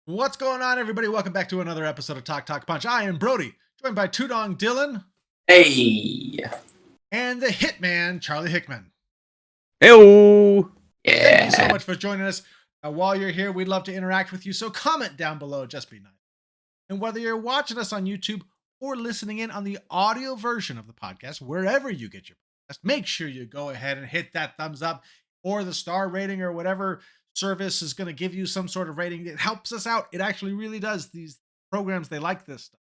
What's going on, everybody? Welcome back to another episode of Talk Talk Punch. I am Brody, joined by Tudong Dylan Hey. and the Hitman, Charlie Hickman. Heyo. Yeah. Thank you so much for joining us. While you're here, we'd love to interact with you, so comment down below. Just be nice. And whether you're watching us on YouTube or listening in on the audio version of the podcast, wherever you get your podcast, make sure you go ahead and hit that thumbs up or the star rating or whatever service is going to give you some sort of rating. It helps us out. It actually really does. These programs, they like this stuff.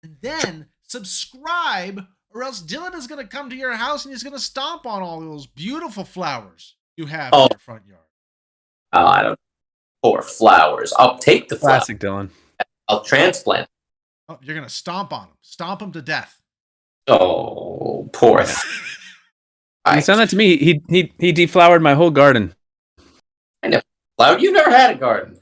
And then subscribe, or else Dylan is going to come to your house and he's going to stomp on all those beautiful flowers you have in your front yard. Oh, I don't. Or flowers. I'll take the flowers. Classic Dylan. I'll transplant. Oh, you're going to stomp on them. Stomp them to death. Oh, poor thing. You sound that to me. He deflowered my whole garden. I never flowered. You never had a garden.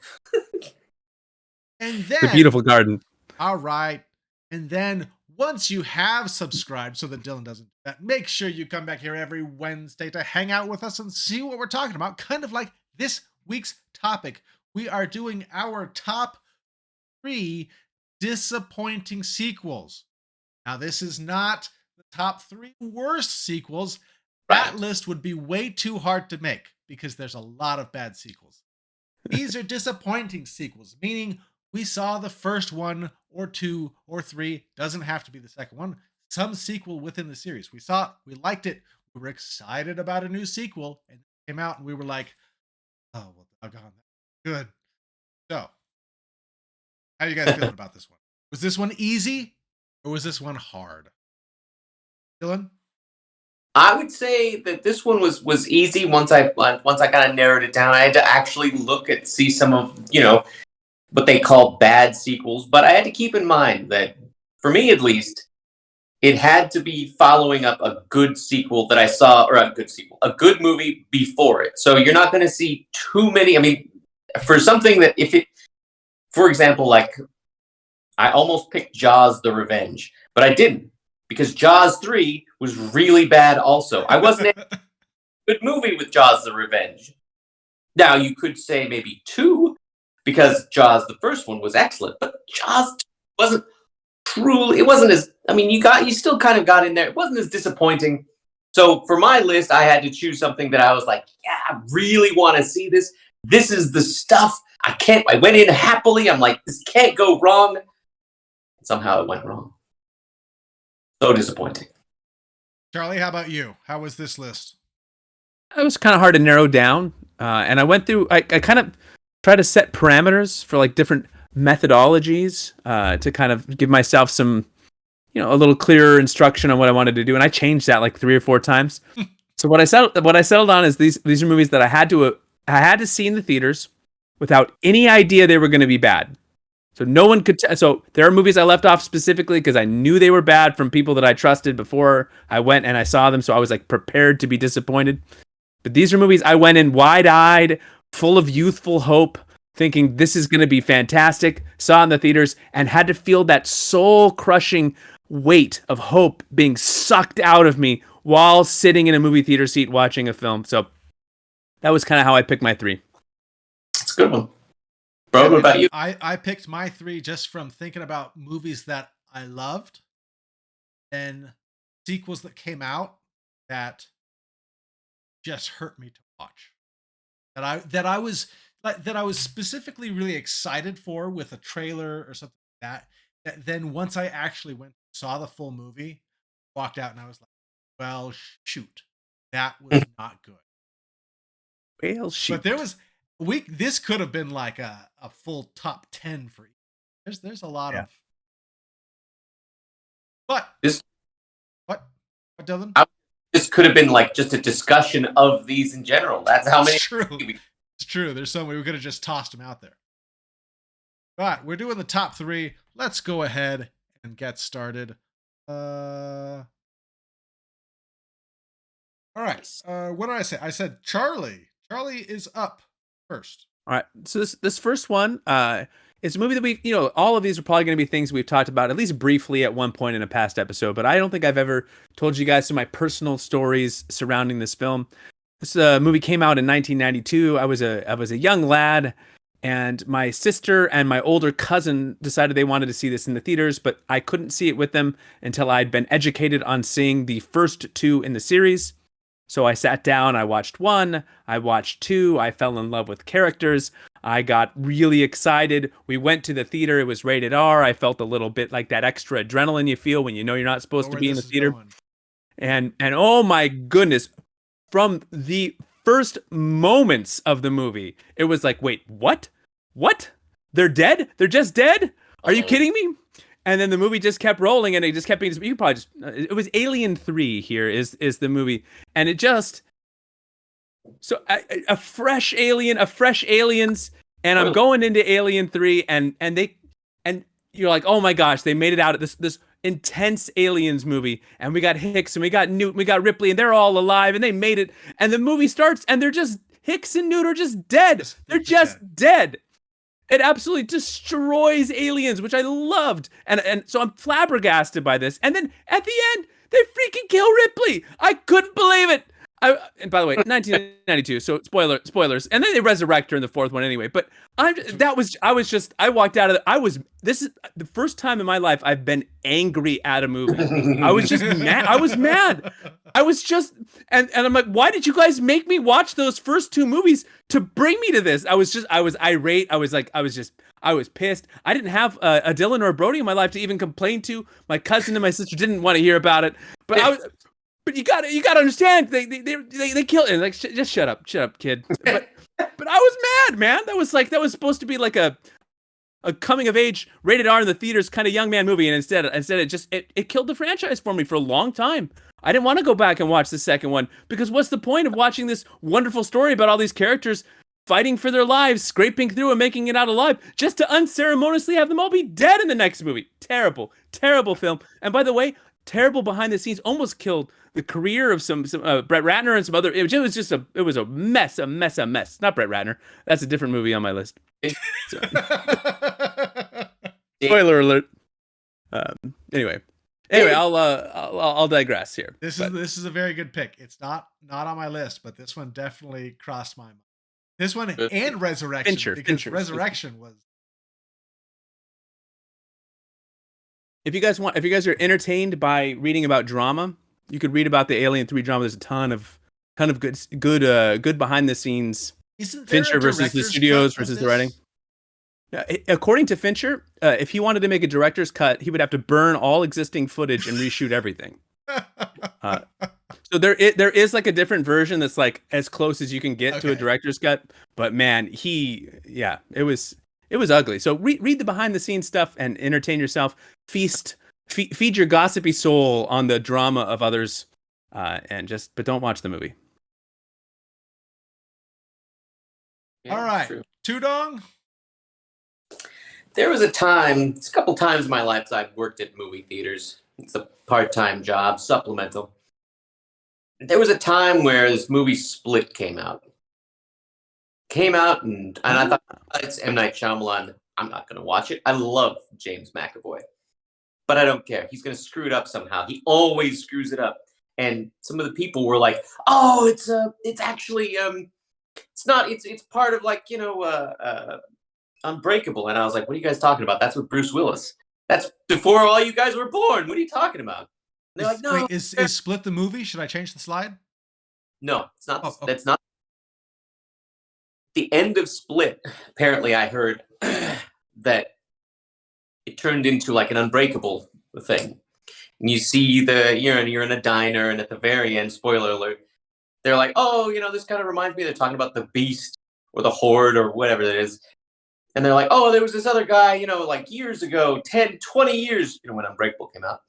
And then It's a beautiful garden. All right. And then once you have subscribed so that Dylan doesn't do that, make sure you come back here every Wednesday to hang out with us and see what we're talking about. Kind of like this week's topic. We are doing our top 3 disappointing sequels. Now, this is not the top 3 worst sequels. That list would be way too hard to make because there's a lot of bad sequels. These are disappointing sequels, meaning we saw the first one or 2 or 3, doesn't have to be the second one, some sequel within the series. We saw it, we liked it, we were excited about a new sequel, and it came out and we were like, oh, well, doggone, good. So, how are you guys feeling about this one? Was this one easy or was this one hard? Dylan? I would say that this one was easy once I kind of narrowed it down. I had to actually see some of, what they call bad sequels, but I had to keep in mind that, for me at least, it had to be following up a good sequel that I saw, or a good movie before it. So you're not going to see too many. I mean, for something that for example, like I almost picked Jaws: The Revenge, but I didn't because Jaws 3 was really bad also. I wasn't a good movie with Jaws: The Revenge. Now you could say maybe 2, because Jaws, the first one, was excellent, but Jaws wasn't truly, it wasn't as, I mean, you still kind of got in there. It wasn't as disappointing. So for my list, I had to choose something that I was like, yeah, I really want to see this. This is the stuff. I went in happily. I'm like, this can't go wrong. Somehow it went wrong. So disappointing. Charlie, how about you? How was this list? It was kind of hard to narrow down. And I went through, I kind of try to set parameters for like different methodologies to kind of give myself some, a little clearer instruction on what I wanted to do. And I changed that like 3 or 4 times. So what I settled on is these are movies that I had to see in the theaters without any idea they were going to be bad. So no one could. So there are movies I left off specifically because I knew they were bad from people that I trusted before I went and I saw them. So I was like prepared to be disappointed. But these are movies I went in wide-eyed, full of youthful hope, thinking this is going to be fantastic, saw it in the theaters, and had to feel that soul-crushing weight of hope being sucked out of me while sitting in a movie theater seat watching a film. So that was kind of how I picked my 3. That's a good one. Bro, what about you? I picked my 3 just from thinking about movies that I loved and sequels that came out that just hurt me to watch. That I was specifically really excited for with a trailer or something like that. That then once I actually went saw the full movie, walked out and I was like, well, shoot, that was not good. Well, shoot. But there was this could have been like a full top 10 for you. There's a lot of. But what Dylan? This could have been like just a discussion of these in general. That's how many. It's true. It's true. There's so many. We could have just tossed them out there. But we're doing the top 3. Let's go ahead and get started. All right. What did I say? I said Charlie. Charlie is up first. All right. So this first one is a movie that all of these are probably going to be things we've talked about at least briefly at one point in a past episode, but I don't think I've ever told you guys some of my personal stories surrounding this film. This movie came out in 1992. I was a young lad, and my sister and my older cousin decided they wanted to see this in the theaters, but I couldn't see it with them until I'd been educated on seeing the first two in the series. So I sat down, I watched one, I watched two, I fell in love with characters. I got really excited. We went to the theater. It was rated R. I felt a little bit like that extra adrenaline you feel when you know you're not supposed to be in the theater. Going. And oh my goodness, from the first moments of the movie, it was like, wait, what? What? They're dead? They're just dead? Are you kidding me? And then the movie just kept rolling, and it just kept being. You probably just. It was Alien 3. Here is the movie, and it just. So a fresh alien, a fresh aliens, and I'm going into Alien 3, and you're like, oh my gosh, they made it out of this intense aliens movie, and we got Hicks and we got Newt, we got Ripley, and they're all alive, and they made it, and the movie starts, and they're just Hicks and Newt are just dead. They're just dead. It absolutely destroys aliens, which I loved. And so I'm flabbergasted by this. And then at the end, they freaking kill Ripley. I couldn't believe it. And by the way, 1992, so spoilers. And then they resurrect her in the fourth one anyway. But I walked out of it. This is the first time in my life I've been angry at a movie. I was just mad. I was mad. I was just, and I'm like, why did you guys make me watch those first two movies to bring me to this? I was irate. I was pissed. I didn't have a Dylan or a Brody in my life to even complain to. My cousin and my sister didn't want to hear about it. But you gotta understand, they killed it. Like, just shut up, kid. But I was mad, man. That was supposed to be like a coming of age, rated R in the theaters kind of young man movie, and instead it killed the franchise for me for a long time. I didn't want to go back and watch the second one because what's the point of watching this wonderful story about all these characters fighting for their lives, scraping through and making it out alive, just to unceremoniously have them all be dead in the next movie? Terrible film. And by the way, terrible behind the scenes, almost killed the career of some Brett Ratner and some other. It was a mess. Not Brett Ratner. That's a different movie on my list. Spoiler alert. Anyway, I'll digress here. This is a very good pick. It's not on my list, but this one definitely crossed my mind. This one and Resurrection, because Resurrection was. If you guys are entertained by reading about drama, you could read about the Alien 3 drama. There's a ton of good behind the scenes. Isn't there Fincher versus the studios versus the writing? According to Fincher, if he wanted to make a director's cut, he would have to burn all existing footage and reshoot everything. So there is like a different version that's like as close as you can get to a director's cut. But man, it was ugly. So read the behind the scenes stuff and entertain yourself. Feed your gossipy soul on the drama of others, but don't watch the movie. Yeah, all right, Tudong. There was a couple times in my life that I've worked at movie theaters. It's a part-time job, supplemental. There was a time where this movie Split came out. And I thought, it's M. Night Shyamalan. I'm not going to watch it. I love James McAvoy. But I don't care. He's going to screw it up somehow. He always screws it up. And some of the people were like, oh, it's actually, it's not, it's part of like, Unbreakable. And I was like, what are you guys talking about? That's with Bruce Willis. That's before all you guys were born. What are you talking about? And they're like, no. Wait, is Split the movie? Should I change the slide? No, it's not. Oh, okay. That's not. The end of Split, apparently I heard that it turned into like an Unbreakable thing. And you see you're in a diner, and at the very end, spoiler alert, they're like, oh, this kind of reminds me, they're talking about the Beast or the Horde or whatever it is. And they're like, oh, there was this other guy, like years ago, 10, 20 years, when Unbreakable came out.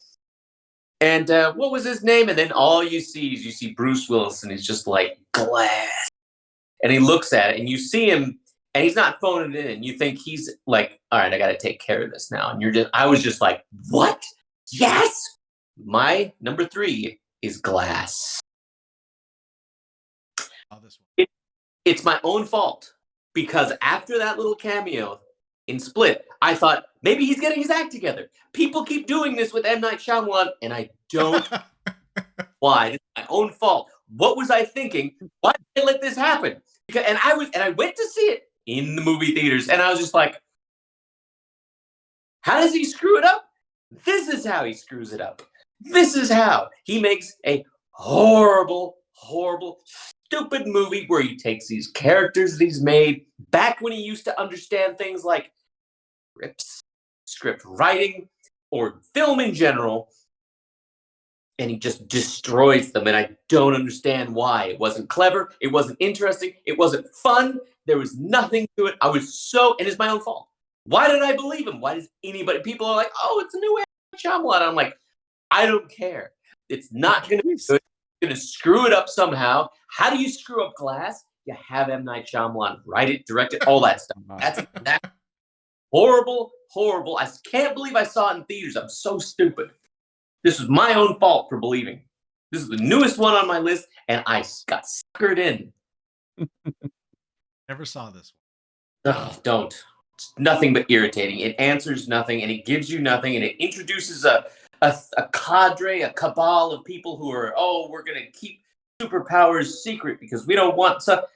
And what was his name? And then all you see Bruce Willis, and he's just like glass. And he looks at it, and you see him, and he's not phoning it in. You think he's like, all right, I got to take care of this now. And I was just like, what? Yes. My number 3 is Glass. Oh, this one. It's my own fault, because after that little cameo in Split, I thought maybe he's getting his act together. People keep doing this with M. Night Shyamalan, and I don't. Why? It's my own fault. What was I thinking? Why did I let this happen? And I went to see it in the movie theaters, and I was just like, how does he screw it up? This is how he screws it up. This is how he makes a horrible, horrible, stupid movie where he takes these characters that he's made back when he used to understand things like script writing, or film in general, and he just destroys them. And I don't understand why. It wasn't clever. It wasn't interesting. It wasn't fun. There was nothing to it. I was so, and it's my own fault. Why did I believe him? Why does anybody? People are like, "Oh, it's a new Shyamalan." I'm like, I don't care. It's not going to be good. You're going to screw it up somehow. How do you screw up Glass? You have M. Night Shyamalan write it, direct it, all that stuff. That's horrible, horrible. I can't believe I saw it in theaters. I'm so stupid. This was my own fault for believing. This is the newest one on my list, and I got suckered in. Never saw this one. Oh, don't. It's nothing but irritating. It answers nothing, and it gives you nothing, and it introduces a cadre, a cabal of people who are, oh, we're going to keep superpowers secret because we don't want to.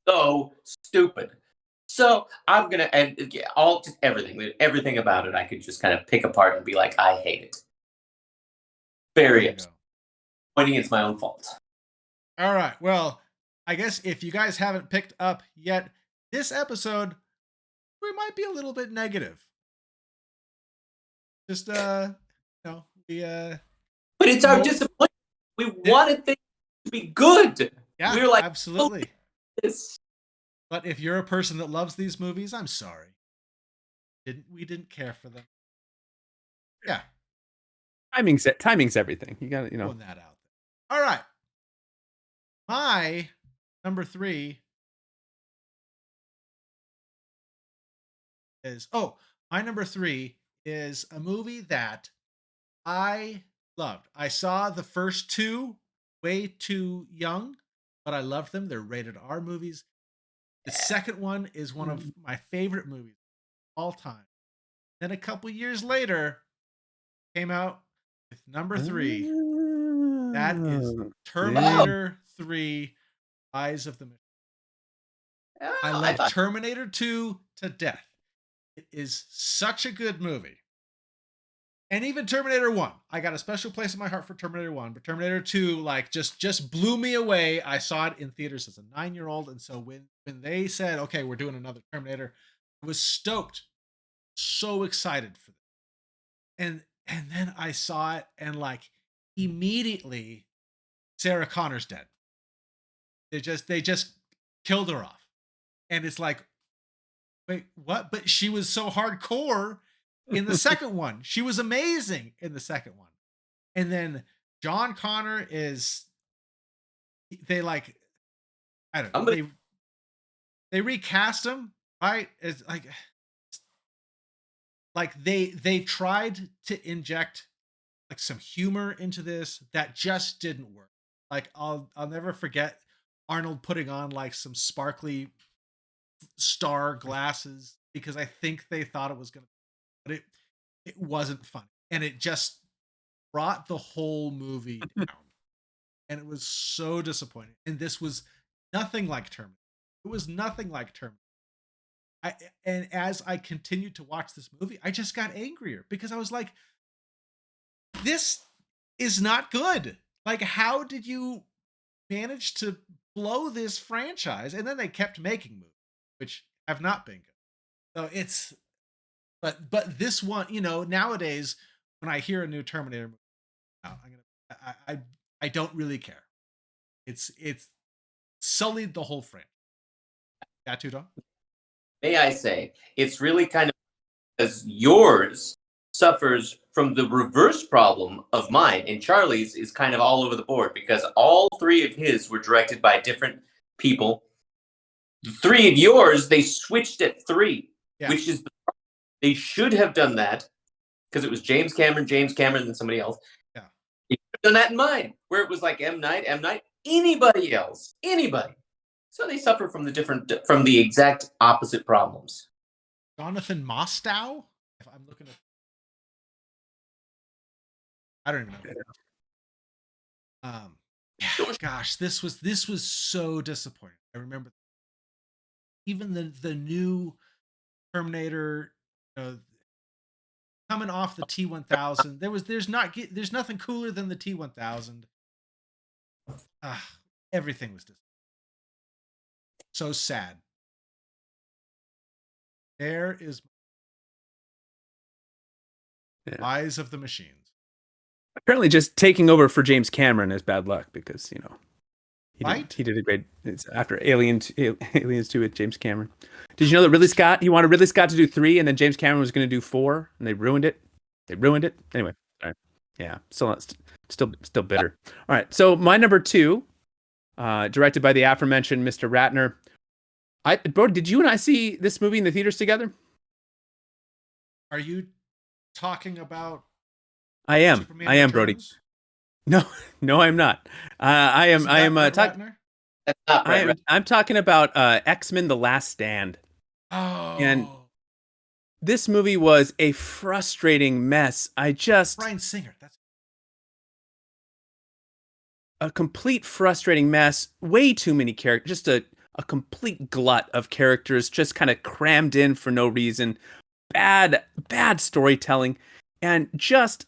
So stupid. So I'm gonna, and all, just everything about it, I could just kind of pick apart and be like, I hate it. Very disappointing. It's my own fault. All right. Well, I guess if you guys haven't picked up yet, this episode, we might be a little bit negative. Just but it's our disappointment. We wanted things to be good. Yeah, we were like, absolutely. Oh, but if you're a person that loves these movies, I'm sorry. We didn't care for them. Yeah. Timing's everything. You got to, Pulling that out. All right. My number 3 is my number 3 is a movie that I loved. I saw the first 2 way too young, but I loved them. They're rated R movies. The second one is one of my favorite movies of all time. Then a couple years later, came out with number 3. That is Terminator 3: Rise of the Machines. I love Terminator 2 to death. It is such a good movie. And even Terminator 1. I got a special place in my heart for Terminator 1, but Terminator 2 like just blew me away. I saw it in theaters as a 9-year-old, and so when they said, "Okay, we're doing another Terminator," I was stoked. So excited for that. And then I saw it, and like immediately Sarah Connor's dead. They just killed her off. And it's like, wait, what? But she was so hardcore in the second one. She was amazing in the second one. And then John Connor is, they like, I don't know, they recast him, right? It's like they tried to inject like some humor into this that just didn't work. Like I'll never forget Arnold putting on like some sparkly star glasses because I think they thought it was gonna, but it wasn't funny, and it just brought the whole movie down, and it was so disappointing. And this was nothing like Terminator. It was nothing like Terminator. And as I continued to watch this movie, I just got angrier because I was like, this is not good. Like, how did you manage to blow this franchise? And then they kept making movies, which have not been good. So it's, but this one, nowadays when I hear a new Terminator movie, I don't really care. It's sullied the whole franchise. Yeah, too, Don? May I say, it's really kind of because yours suffers from the reverse problem of mine, and Charlie's is kind of all over the board because all 3 of his were directed by different people. The 3 of yours, they switched at 3, which is they should have done that because it was James Cameron, and somebody else. Yeah, they should have done that in mine, where it was like M. Night, anybody else, anybody. So they suffer from the exact opposite problems. Jonathan Mostow. If I'm looking at, I don't even know. Yeah, gosh, this was so disappointing. I remember even the new Terminator, uh, coming off the T1000. There's nothing cooler than the T1000. Ah, everything was just so sad. There is Yeah. Rise of the Machines. Apparently, just taking over for James Cameron is bad luck because Right? he did a great. It's after Aliens 2 with James Cameron. Did you know that Ridley Scott he wanted Ridley Scott to do 3 and then James Cameron was going to do 4 and they ruined it. They ruined it anyway. Sorry. Yeah, still bitter. All right, so my number 2, directed by the aforementioned Mr. Ratner. Bro, did you and I see this movie in the theaters together? Are you talking about I am. Superman I am, Brody. Returns? No, no, I'm not. I am. Isn't I that am Brett talking. Ratner? That's not Brett. I'm talking about X-Men: The Last Stand, and Oh, this movie was a frustrating mess. Bryan Singer. That's A complete frustrating mess. Way too many characters. Just a complete glut of characters, just kind of crammed in for no reason. Bad storytelling, and just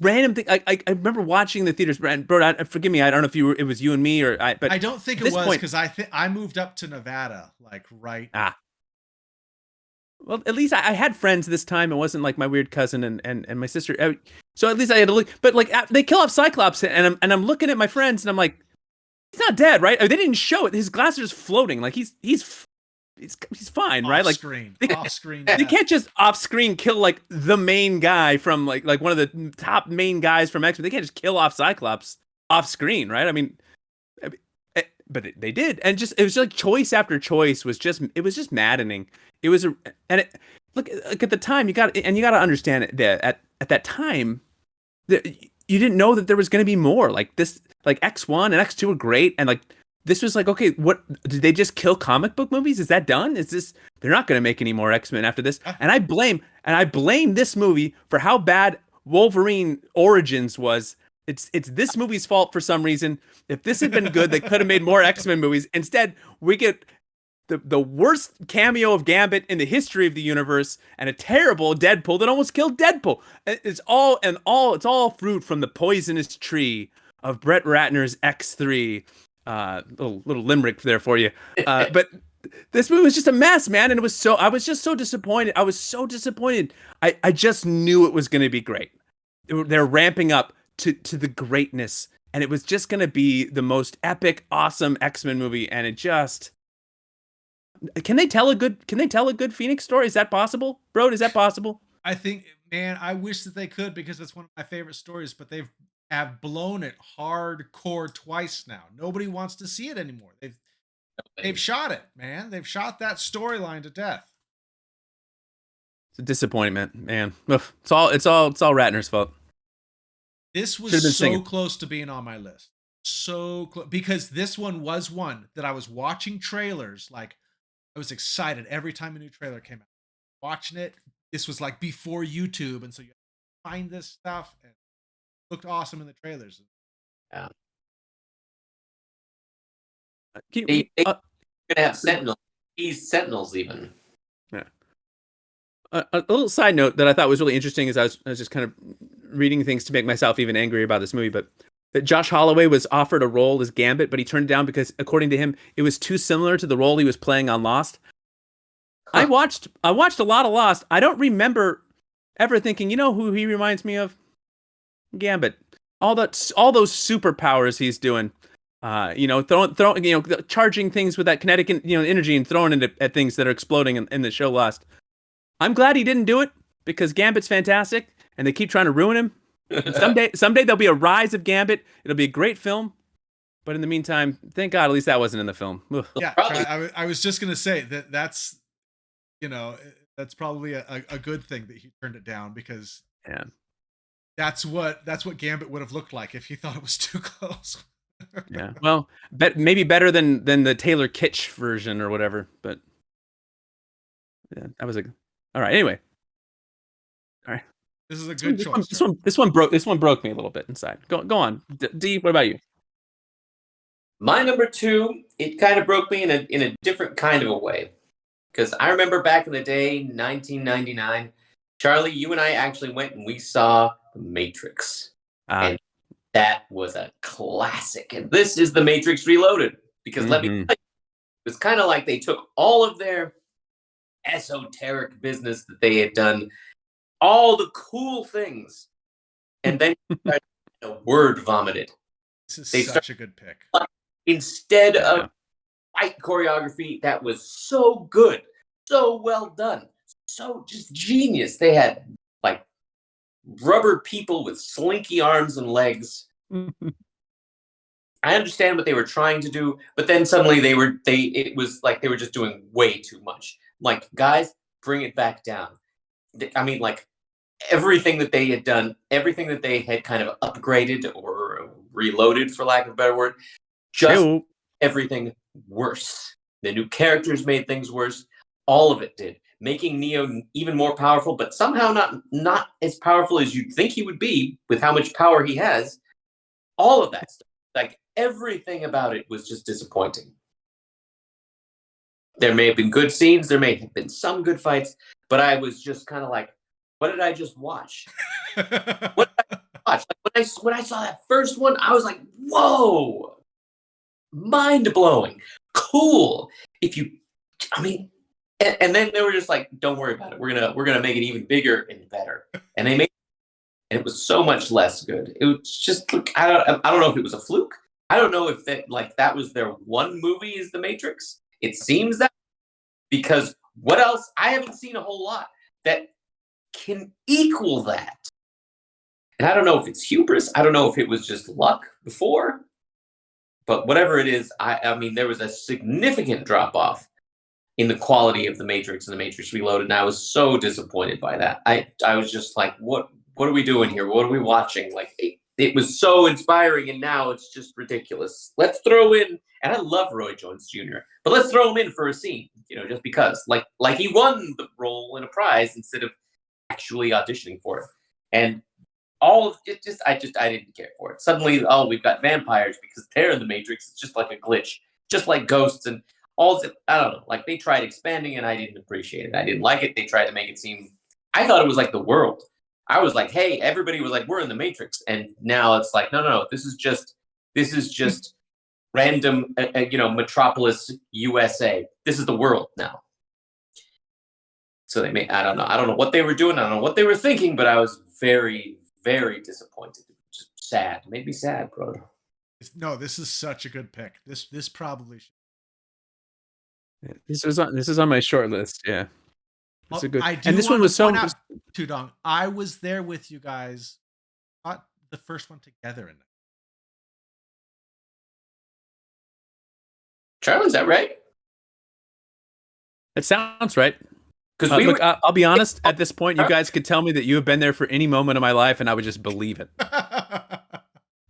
random thing. I remember watching the theaters. Bro, forgive me. I don't know if it was you and me or I. But I don't think at it this was point, because I moved up to Nevada like right. well, at least I had friends this time. It wasn't like my weird cousin and my sister. So at least I had to look. But like they kill off Cyclops, and I'm looking at my friends, and I'm like, he's not dead, right? They didn't show it. His glasses are just floating. Like he's fine, right? Like Off screen. they can't just off screen kill like the main guy from like one of the top main guys from X-Men. They can't just kill off Cyclops off screen, right? I mean, but they did, and it was like choice after choice was just maddening. It was look at the time you got to understand it that at that time that you didn't know that there was going to be more like this. Like X1 and X2 were great, and like this was like, okay, what did they just kill comic book movies? Is that done? Is this they're not going to make any more X-Men after this? And I blame this movie for how bad Wolverine Origins was. It's this movie's fault for some reason. If this had been good, they could have made more X-Men movies. Instead, we get the worst cameo of Gambit in the history of the universe and a terrible Deadpool that almost killed Deadpool. It's all fruit from the poisonous tree of Brett Ratner's X3. Little limerick there for you. But this movie was just a mess, man, and I was just so disappointed. I was so disappointed. I just knew it was going to be great. They're ramping up to the greatness, and it was just going to be the most epic, awesome X-Men movie, and it just. Can they tell a good Phoenix story? Is that possible, bro? Is that possible? I think, man, I wish that they could because it's one of my favorite stories, but have blown it hardcore twice now. Nobody wants to see it anymore. They've shot it, man. They've shot that storyline to death. It's a disappointment, man. Ugh. It's all Ratner's fault. This was so close to being on my list. So close because this one was one that I was watching trailers. Like I was excited every time a new trailer came out. Watching it, this was like before YouTube, and so you find this stuff and it looked awesome in the trailers. Yeah. They're gonna have Sentinels. He's Sentinels even. Yeah. A little side note that I thought was really interesting is I was just kind of reading things to make myself even angrier about this movie, but that Josh Holloway was offered a role as Gambit, but he turned it down because, according to him, it was too similar to the role he was playing on Lost. Huh. I watched a lot of Lost. I don't remember ever thinking, you know who he reminds me of? Gambit. All those superpowers he's doing. Throwing, charging things with that kinetic, energy and throwing it at things that are exploding in the show Lost. I'm glad he didn't do it because Gambit's fantastic, and they keep trying to ruin him. Someday there'll be a rise of Gambit. It'll be a great film, but in the meantime, thank God at least that wasn't in the film. Ugh. Yeah, I was just gonna say that's probably a good thing that he turned it down because that's what Gambit would have looked like if he thought it was too close. Yeah, well, maybe better than the Taylor Kitsch version or whatever, but yeah, that was all right. Anyway, all right. This is a good choice. This one broke me a little bit inside. Go on, D. What about you? My number two, it kind of broke me in a different kind of a way. Because I remember back in the day, 1999, Charlie, you and I actually went and we saw The Matrix. Ah, And that was a classic. And this is The Matrix Reloaded. Because let me mhm. tell you, it was kind of like they took all of their esoteric business that they had done, all the cool things, and then a word vomited. This is They started such a good pick. instead of Yeah. fight choreography that was so good, so well done, so just genius. They had like rubber people with slinky arms and legs. I understand what they were trying to do, but then suddenly it was like they were just doing way too much. Like, guys, bring it back down. I mean, like everything that they had done, everything that they had kind of upgraded or reloaded, for lack of a better word, just Ew. everything worse. The new characters made things worse. All of it did, making Neo even more powerful, but somehow not as powerful as you'd think he would be with how much power he has. All of that stuff, like everything about it, was just disappointing. There may have been good scenes, there may have been some good fights, but I was just kind of like, what did I just watch? What did I watch? Like when I saw that first one, I was like, whoa, mind blowing, cool. If you, I mean, and then they were just like, don't worry about it. We're gonna make it even bigger and better. And they made, and it was so much less good. It was just I don't know if it was a fluke. I don't know if that was their one movie is The Matrix. It seems that, because what else? I haven't seen a whole lot that can equal that. And I don't know if it's hubris. I don't know if it was just luck before. But whatever it is, I mean, there was a significant drop off in the quality of The Matrix and The Matrix Reloaded, and I was so disappointed by that. I was just like, what are we doing here? What are we watching? Like it was so inspiring, and now it's just ridiculous. Let's throw in, and I love Roy Jones Jr., but let's throw him in for a scene, just because, like he won the role in a prize instead of actually auditioning for it, and all of it I didn't care for it. Suddenly, oh, we've got vampires because they're in the Matrix. It's just like a glitch, just like ghosts and all. I don't know. Like they tried expanding, and I didn't appreciate it. I didn't like it. They tried to make it seem. I thought it was like the world. I was like, hey, everybody was like, we're in the Matrix, and now it's like, no. This is just random, Metropolis, USA. This is the world now. So they made. I don't know what they were doing. I don't know what they were thinking, but I was very, very disappointed. Just sad. It made me sad, brother. No, this is such a good pick. This probably should. Yeah, this is on my short list. Yeah, it's a good. I And do this one want to was point so. out, Tudong, I was there with you guys. Caught the first one together in it. Charlie, is that right? It sounds right. Because we Look, were. I'll be honest. At this point, you guys could tell me that you have been there for any moment of my life, and I would just believe it.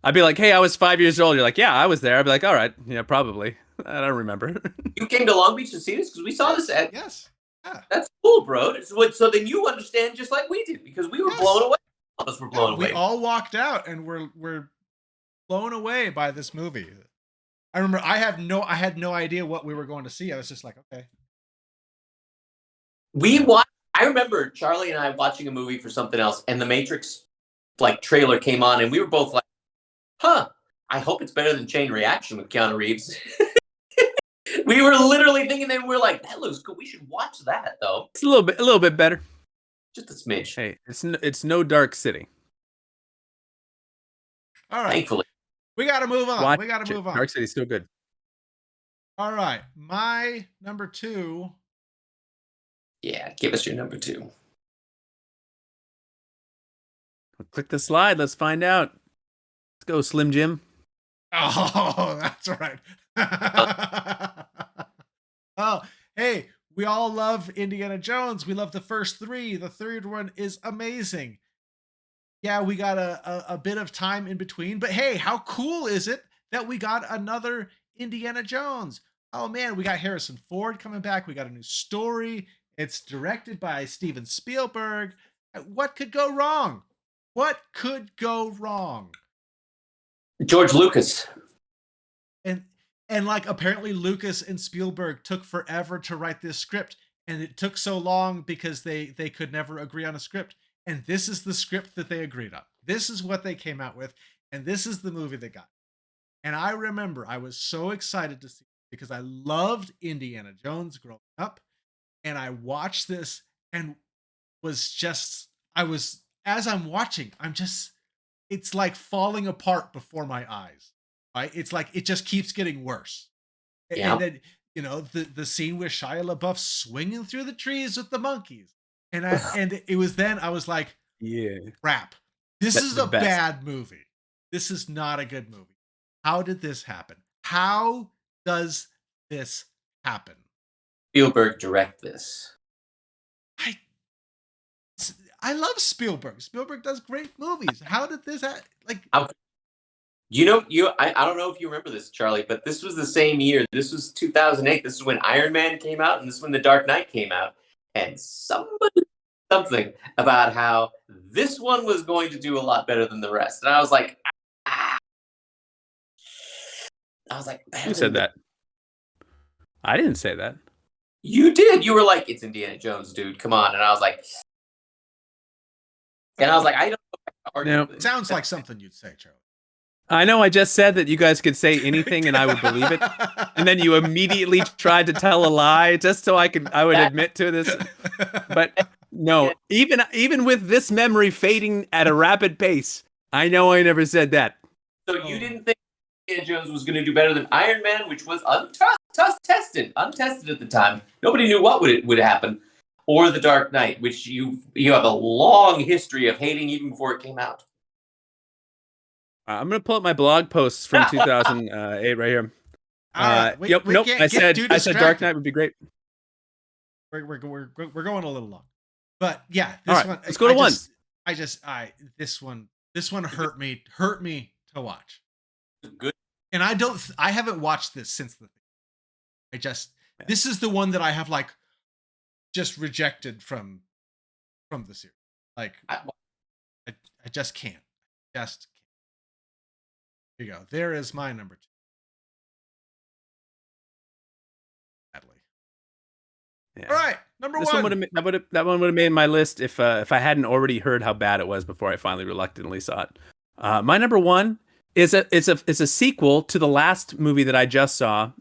I'd be like, "Hey, I was 5 years old." You're like, "Yeah, I was there." I'd be like, "All right, yeah, probably." I don't remember. You came to Long Beach to see this because we saw this at. Yes. Yeah. That's cool, bro. So then you understand just like we did because we were blown away. All of us were blown We away. all walked out and we're blown away by this movie. I remember I had no idea what we were going to see. I was just like, okay. We watched. I remember Charlie and I watching a movie for something else, and the Matrix trailer came on, and we were both like, "Huh? I hope it's better than Chain Reaction with Keanu Reeves." We were literally thinking that we're like, "That looks good. We should watch that, though." It's a little bit better. Just a smidge. Hey, it's no Dark City. All right. Thankfully. We got to move on. Watch We got to it. move on. Dark City's still good. All right. My number 2. Yeah, give us your number 2. Click the slide. Let's find out. Let's go, Slim Jim. Oh, that's right. Oh, hey, we all love Indiana Jones. We love the first 3. The third one is amazing. Yeah, we got a bit of time in between, but hey, how cool is it that we got another Indiana Jones? Oh man, we got Harrison Ford coming back. We got a new story. It's directed by Steven Spielberg. What could go wrong? What could go wrong? George Lucas. And And like apparently Lucas and Spielberg took forever to write this script, and it took so long because they could never agree on a script. And this is the script that they agreed on. This is what they came out with, and this is the movie they got. And I remember I was so excited to see it because I loved Indiana Jones growing up, and I watched this and was just I was as I'm watching, I'm just it's like falling apart before my eyes. Right? It's like it just keeps getting worse. And Yeah. then, the scene with Shia LaBeouf swinging through the trees with the monkeys. And it was then I was like, Yeah. crap. This That's is the a best. bad movie. This is not a good movie. How did this happen? How does this happen? Spielberg direct this. I I love Spielberg. Spielberg does great movies. How did this like I don't know if you remember this, Charlie, but this was the same year. This was 2008. This is when Iron Man came out, and this is when The Dark Knight came out. And somebody something about how this one was going to do a lot better than the rest. And I was like, ah. I was like, better Who said than that? I didn't say that. You did. You were like, it's Indiana Jones, dude. Come on. And I was like, I don't know if I can argue No. with it it. sounds like something you'd say, Charlie. I know I just said that you guys could say anything and I would believe it. And then you immediately tried to tell a lie just so I would admit to this. But no, even with this memory fading at a rapid pace, I know I never said that. So you didn't think Indiana Jones was going to do better than Iron Man, which was untested at the time. Nobody knew what would happen. Or The Dark Knight, which you have a long history of hating even before it came out. I'm gonna pull up my blog posts from 2008 right here. All right. Yep. We Nope. can't I get said too Dark distracted. Knight would be great. We're going a little long, but yeah, All this right, one. let's go to one. This one hurt me to watch, Good. and I haven't watched this since this is the one that I have like just rejected from the series. Like I just can't. Just can't. Here you go. There is my number 2. Sadly. Yeah. All right, number This 1. that one would have made my list if I hadn't already heard how bad it was before I finally reluctantly saw it. My number 1 is a sequel to the last movie that I just saw.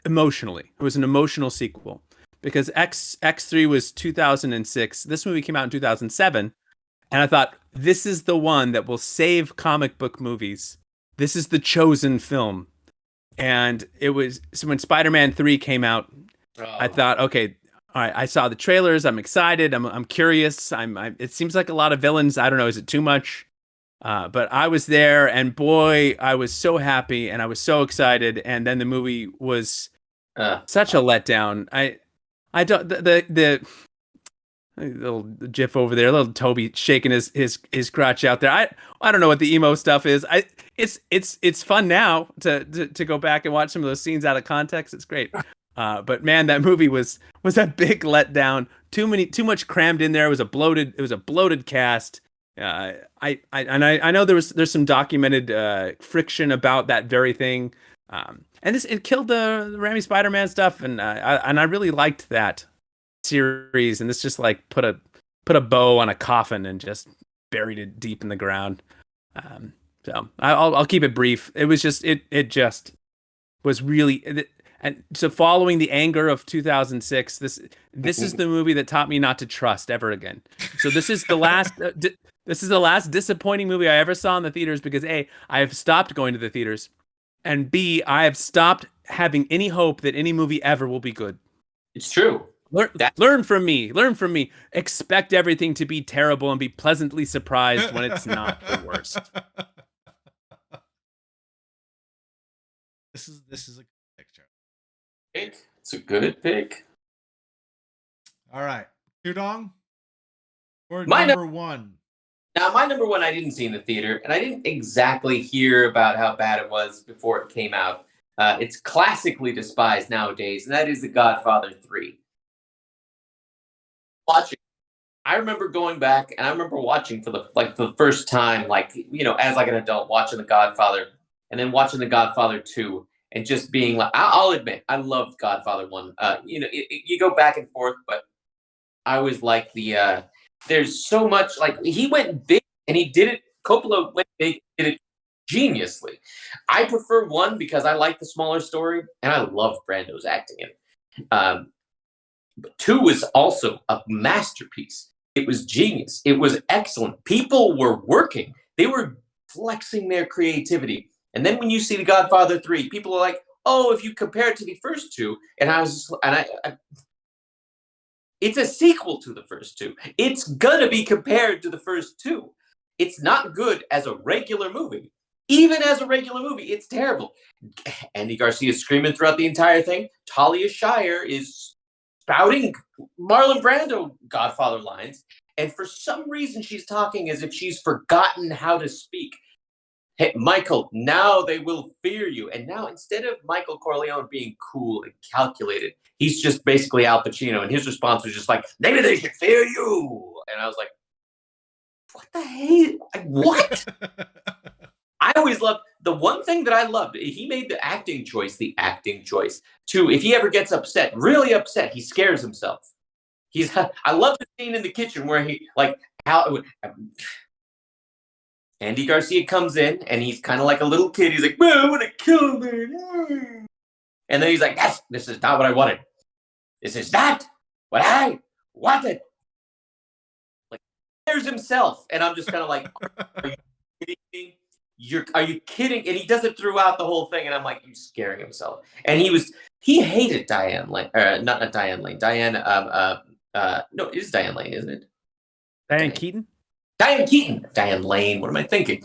Emotionally, it was an emotional sequel because X3 was 2006. This movie came out in 2007, and I thought this is the one that will save comic book movies. This is the chosen film, and it was so when Spider-Man 3 came out. I thought, okay, all right. I saw the trailers. I'm excited. I'm curious. It seems like a lot of villains. I don't know. Is it too much? But I was there, and boy, I was so happy, and I was so excited. And then the movie was such a letdown. I don't the little GIF over there, little Toby shaking his crotch out there. I don't know what the emo stuff is. It's fun now to go back and watch some of those scenes out of context. It's great. But man, that movie was a big letdown. Too much crammed in there. It was a bloated cast. I know there's some documented friction about that very thing. And it killed the Raimi Spider-Man stuff, and I really liked that series. And this just like put a bow on a coffin and just buried it deep in the ground. So I'll keep it brief. It was just it just was really. And so, following the anger of 2006, this is the movie that taught me not to trust ever again. So this is the last this is the last disappointing movie I ever saw in the theaters because A, I have stopped going to the theaters, and B, I have stopped having any hope that any movie ever will be good. It's true. Learn from me. Learn from me. Expect everything to be terrible and be pleasantly surprised when it's not the worst. This is a good picture. It's a good pick. All right, Tudong, or My number 1. Now, my number 1 I didn't see in the theater, and I didn't exactly hear about how bad it was before it came out. It's classically despised nowadays, and that is The Godfather 3. Watching, I remember going back, and I remember watching for the first time, as like an adult watching The Godfather, and then watching The Godfather 2 and just being like, I'll admit, I loved Godfather 1. You go back and forth, but I always like there's so much, like, he went big and he did it. Coppola went big, did it geniusly. I prefer 1 because I like the smaller story and I love Brando's acting in it. But 2 was also a masterpiece. It was genius. It was excellent. People were working. They were flexing their creativity. And then when you see The Godfather 3, people are like, "Oh, if you compare it to the first 2," and I was just, and I it's a sequel to the first 2. It's gonna be compared to the first 2. It's not good as a regular movie. Even as a regular movie, it's terrible. Andy Garcia is screaming throughout the entire thing. Talia Shire is spouting Marlon Brando Godfather lines, and for some reason she's talking as if she's forgotten how to speak. Hey, Michael, now they will fear you. And now, instead of Michael Corleone being cool and calculated, he's just basically Al Pacino, and his response was just like, "Maybe they should fear you." And I was like, what the hell? What? I always loved the one thing that I loved. He made the acting choice, to, if he ever gets upset, really upset, he scares himself. I love the scene in the kitchen where he, like, how Andy Garcia comes in and he's kind of like a little kid. He's like, "Man, I want to kill me." And then he's like, "Yes, this is not what I wanted. This is not what I wanted." Like, scares himself. And I'm just kind of like, are you kidding me? Are you kidding? And he does it throughout the whole thing. And I'm like, he's scaring himself. And he hated Diane Lane, not Diane Lane, Diane, no, it is Diane Lane, isn't it? Diane Keaton? Diane Keaton. Diane Lane. What am I thinking?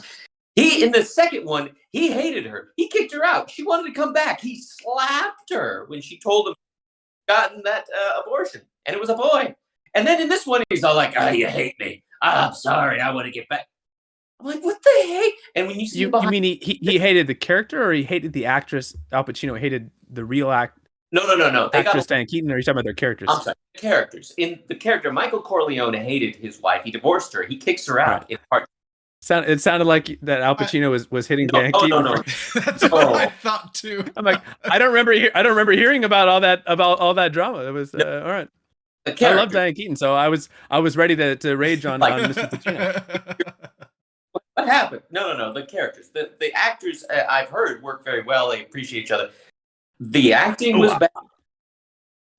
In the second one, he hated her. He kicked her out. She wanted to come back. He slapped her when she told him she'd gotten that abortion, and it was a boy. And then in this one, he's all like, "Oh, you hate me. I'm sorry. I want to get back." I'm like, what the heck? And when you see You mean he hated the character, or he hated the actress? Al Pacino hated the real No. actress Diane Keaton, or are you talking about their characters? I'm sorry, the characters. In the character, Michael Corleone hated his wife. He divorced her. He kicks her out in part. It sounded like that Al Pacino was hitting Diane Keaton. No. That's what I thought too. I'm like, I don't remember hearing about all that drama. It was all right. I love Diane Keaton, so I was ready to rage on Mr. Pacino. What happened? No. The characters, the actors, I've heard work very well. They appreciate each other. The acting was bad.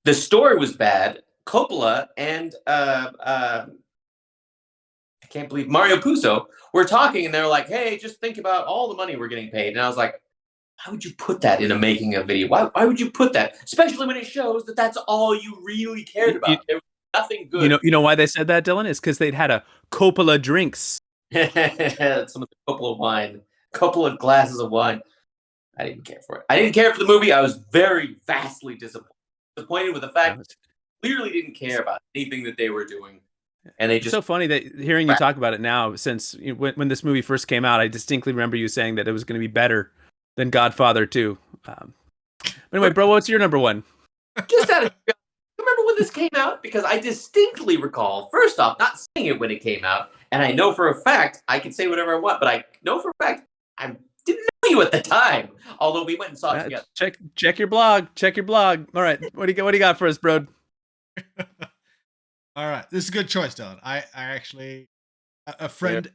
The story was bad. Coppola and I can't believe Mario Puzo were talking, and they're like, "Hey, just think about all the money we're getting paid." And I was like, why would you put that in a making of video? Why would you put that? Especially when it shows that that's all you really cared about. There was nothing good. You know why they said that, Dylan? It's because they'd had a Coppola drinks. Some of the Coppola wine. Coppola glasses of wine. I didn't care for it. I didn't care for the movie. I was very vastly disappointed with the fact that they clearly didn't care about anything that they were doing. And It's so funny that hearing you talk about it now, since when this movie first came out, I distinctly remember you saying that it was going to be better than Godfather 2. Anyway, bro, what's your number one? Just out of curiosity, remember when this came out? Because I distinctly recall, first off, not seeing it when it came out, and I know for a fact, I can say whatever I want, but I know for a fact, I didn't know you at the time, although we went and saw it together. Check your blog. All right, what do you got for us, bro? All right, this is a good choice, Dylan. I actually, a friend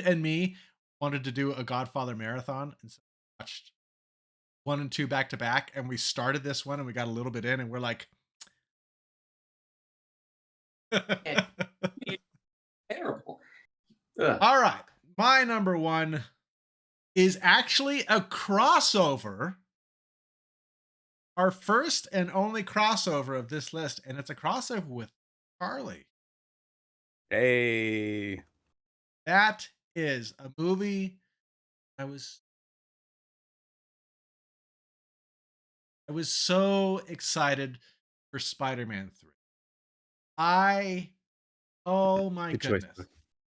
and me wanted to do a Godfather marathon, and so we watched 1 and 2 back to back, and we started this one, and we got a little bit in, and we're like, terrible. All right, my number one is actually a crossover. Our first and only crossover of this list, and it's a crossover with Charlie. Hey. That is a movie I was so excited for Spider-Man 3. Oh my goodness.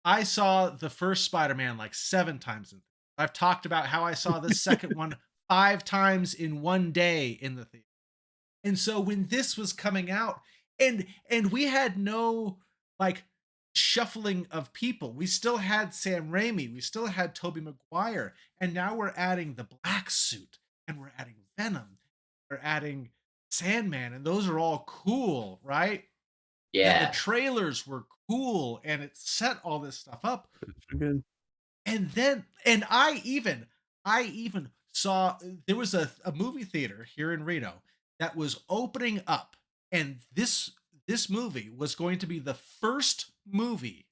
I saw the first Spider-Man like 7 times. I've talked about how I saw the second one 5 times in one day in the theater. And so when this was coming out, and we had no like shuffling of people. We still had Sam Raimi, we still had Tobey Maguire, and now we're adding the Black Suit, and we're adding Venom, we're adding Sandman, and those are all cool, right? And the Yeah. trailers were cool, and it set all this stuff up. Good. And then, I even saw there was a movie theater here in Reno that was opening up, and this movie was going to be the first movie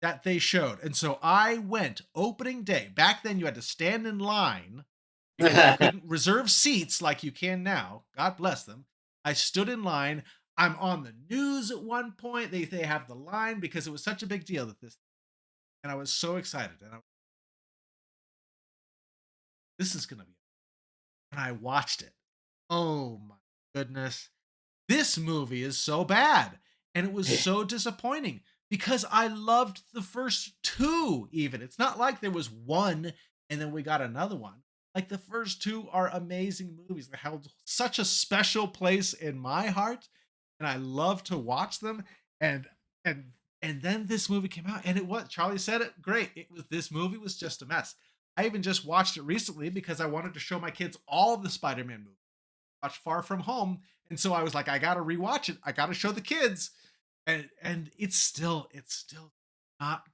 that they showed. And so I went opening day. Back then, you had to stand in line because you couldn't reserve seats like you can now. God bless them. I stood in line. I'm on the news at one point. They have the line because it was such a big deal that this, and I was so excited. And this is gonna be. And I watched it. Oh my goodness. This movie is so bad. And it was so disappointing because I loved the first two, even. It's not like there was one and then we got another one. Like the first two are amazing movies that held such a special place in my heart. And I love to watch them. And and and then this movie came out, and it was, Charlie said it great. It was, this movie was just a mess. I even just watched it recently because I wanted to show my kids all of the Spider-Man movies. Watch Far From Home, and so I was like, I gotta rewatch it. I gotta show the kids, and it's still not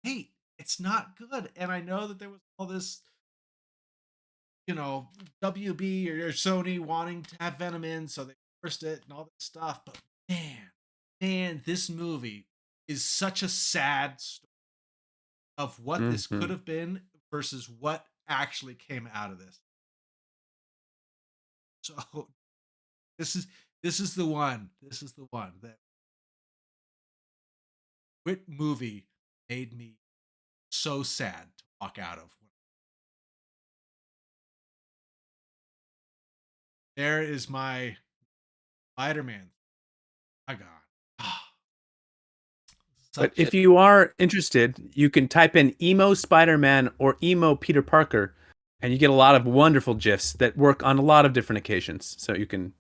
great. It's not good, and I know that there was all this, WB or Sony wanting to have Venom in, so they forced it and all this stuff. But man, this movie is such a sad story of what this Mm-hmm. could have been versus what actually came out of this. So this is this is the one. This is the one that what movie made me so sad to walk out of. There is my Spider-Man. My God. Ah, But such if you are interested, you can type in emo Spider-Man or emo Peter Parker, and you get a lot of wonderful GIFs that work on a lot of different occasions. So you can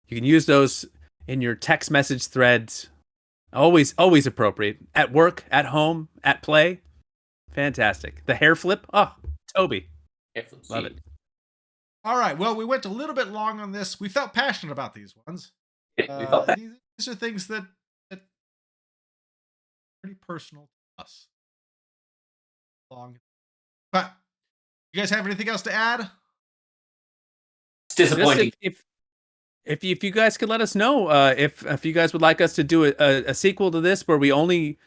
use those in your text message threads. Always appropriate. At work, at home, at play. Fantastic. The hair flip. Oh, Toby. Love it. all right. Well, we went a little bit long on this. We felt passionate about these ones. We felt that. These are things that are pretty personal to us. Long, but you guys have anything else to add? It's Just disappointing. if you guys could let us know if you guys would like us to do a sequel to this where we only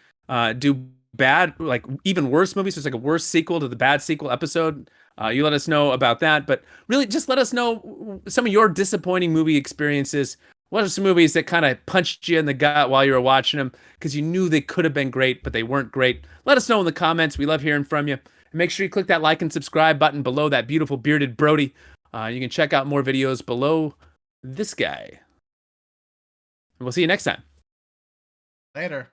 do bad, like even worse movies, so it's like a worse sequel to the bad sequel episode. You let us know about that, but really just let us know some of your disappointing movie experiences. What are some movies that kind of punched you in the gut while you were watching them because you knew they could have been great, but they weren't great? Let us know in the comments. We love hearing from you. And make sure you click that like and subscribe button below that beautiful bearded Brody. You can check out more videos below this guy. And we'll see you next time. Later.